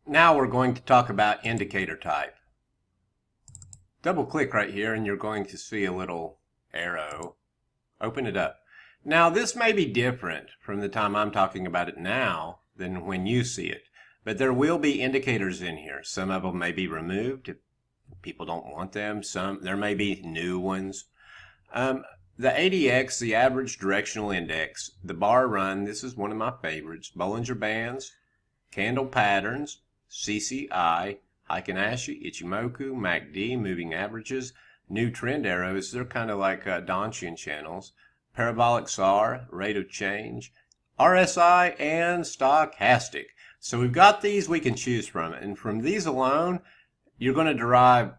Now we're going to talk about indicator type. Double click right here and you're going to see a little arrow. Open it up. Now this may be different from the time I'm talking about it now than when you see it. But there will be indicators in here. Some of them may be removed if people don't want them. There may be new ones. The ADX, the average directional index, the bar run, this is one of my favorites. Bollinger Bands, candle patterns, CCI, Heikin Ashi, Ichimoku, MACD, moving averages, new trend arrows. They're kind of like Donchian channels. Parabolic SAR, rate of change, RSI, and stochastic. So we've got these we can choose from. And from these alone, you're going to derive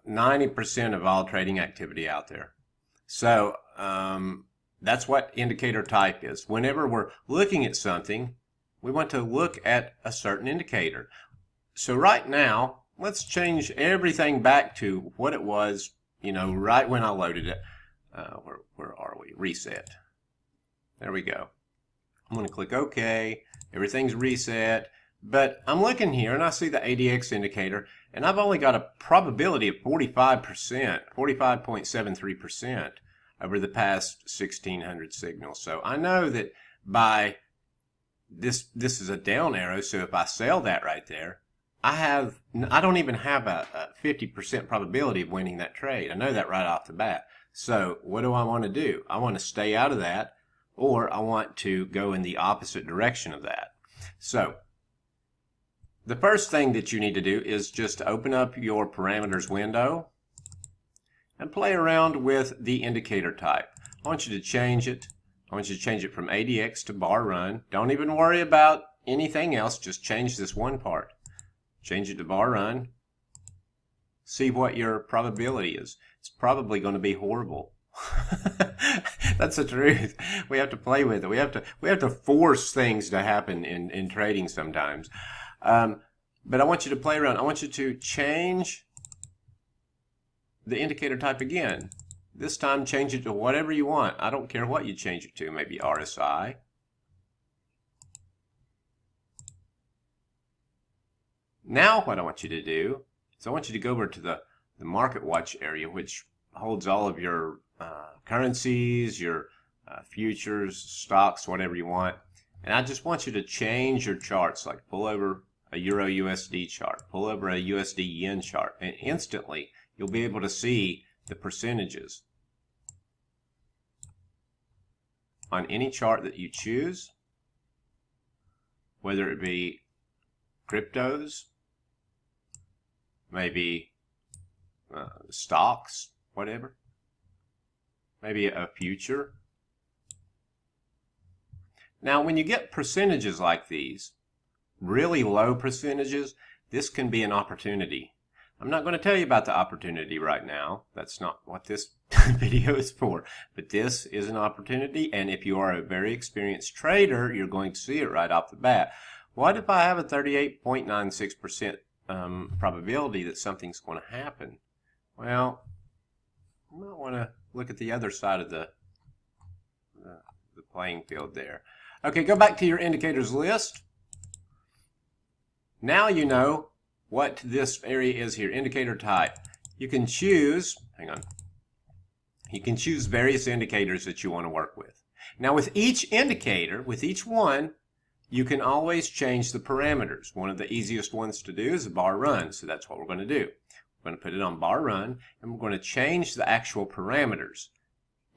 90% of all trading activity out there. So that's what indicator type is. Whenever we're looking at something, we want to look at a certain indicator. So right now, let's change everything back to what it was, right when I loaded it. Where are we? Reset. There we go. I'm going to click OK. Everything's reset. But I'm looking here and I see the ADX indicator, and I've only got a probability of 45%, 45.73% over the past 1,600 signals. So I know that by this is a down arrow, so if I sell that right there, I don't even have a 50% probability of winning that trade. I know that right off the bat. So what do I want to do? I want to stay out of that, or I want to go in the opposite direction of that. So the first thing that you need to do is just open up your parameters window and play around with the indicator type. I want you to change it. I want you to change it from ADX to bar run. Don't even worry about anything else. Just change this one part. Change it to bar run. See what your probability is. It's probably going to be horrible. That's the truth. We have to play with it. We have to force things to happen in trading sometimes. But I want you to play around. I want you to change the indicator type again. This time change it to whatever you want. I don't care what you change it to. Maybe RSI. Now what I want you to do is I want you to go over to the Market Watch area, which holds all of your currencies, your futures, stocks, whatever you want. And I just want you to change your charts, like pull over a Euro USD chart, pull over a USD Yen chart, and instantly you'll be able to see the percentages on any chart that you choose, whether it be cryptos, maybe stocks, whatever, maybe a future. Now when you get percentages like these, really low percentages, this can be an opportunity. I'm not going to tell you about the opportunity right now. That's not what this video is for. But this is an opportunity, and if you are a very experienced trader, you're going to see it right off the bat. What if I have a 38.96% probability that something's going to happen? Well, you might want to look at the other side of the playing field there. Okay, go back to your indicators list. Now you know what this area is here, indicator type. You can choose, you can choose various indicators that you want to work with. Now with each indicator, with each one, you can always change the parameters. One of the easiest ones to do is a bar run, so that's what we're going to do. We're going to put it on bar run, and we're going to change the actual parameters.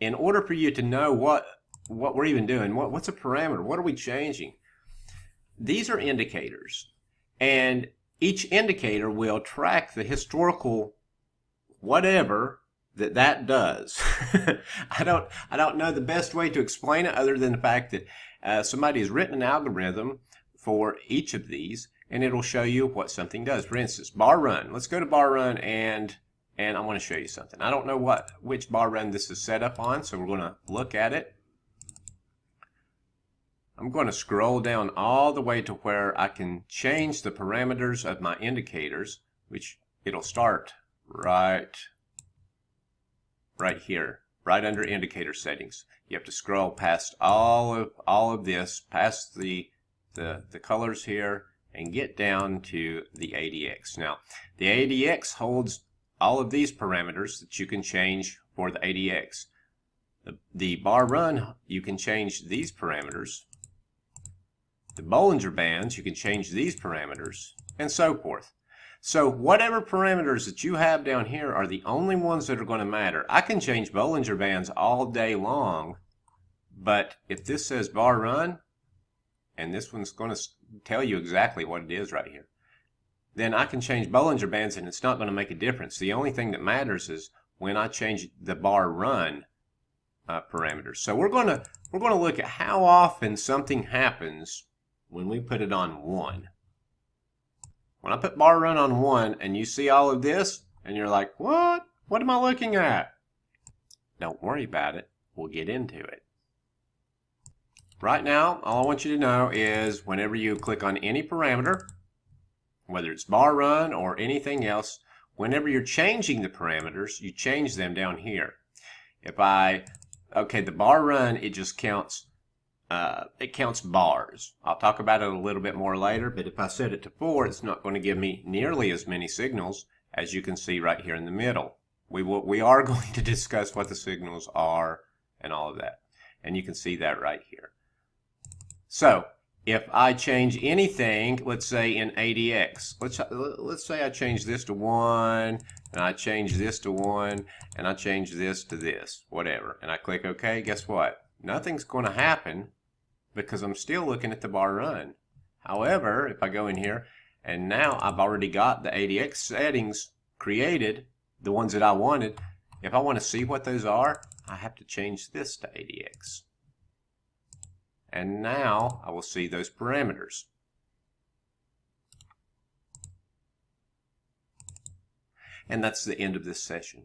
In order for you to know what we're even doing, what's a parameter, what are we changing? These are indicators, and each indicator will track the historical whatever that does. I don't know the best way to explain it other than the fact that somebody has written an algorithm for each of these, and it'll show you what something does. For instance, bar run. Let's go to bar run, and I want to show you something. I don't know which bar run this is set up on, so we're going to look at it. I'm going to scroll down all the way to where I can change the parameters of my indicators, which it'll start right here, right under indicator settings. You have to scroll past all of this, past the colors here, and get down to the ADX. Now, the ADX holds all of these parameters that you can change for the ADX. The bar run, you can change these parameters. The Bollinger Bands, you can change these parameters, and so forth. So whatever parameters that you have down here are the only ones that are going to matter. I can change Bollinger Bands all day long, but if this says bar run, and this one's going to tell you exactly what it is right here, then I can change Bollinger Bands and it's not going to make a difference. The only thing that matters is when I change the bar run parameters. So we're going to look at how often something happens when we put it on 1. When I put bar run on 1 and you see all of this and you're like, what am I looking at? Don't worry about it. We'll get into it. Right now, all I want you to know is whenever you click on any parameter, whether it's bar run or anything else, whenever you're changing the parameters, you change them down here. If the bar run, it just counts, it counts bars. I'll talk about it a little bit more later, but if I set it to 4, it's not going to give me nearly as many signals as you can see right here in the middle. We are going to discuss what the signals are and all of that, and you can see that right here. So if I change anything, let's say in ADX, let's say I change this to 1, and I change this to 1, and I change this to this, whatever, and I click OK, guess what? Nothing's going to happen because I'm still looking at the bar run. However, if I go in here, and now I've already got the ADX settings created, the ones that I wanted, if I want to see what those are, I have to change this to ADX. And now I will see those parameters. And that's the end of this session.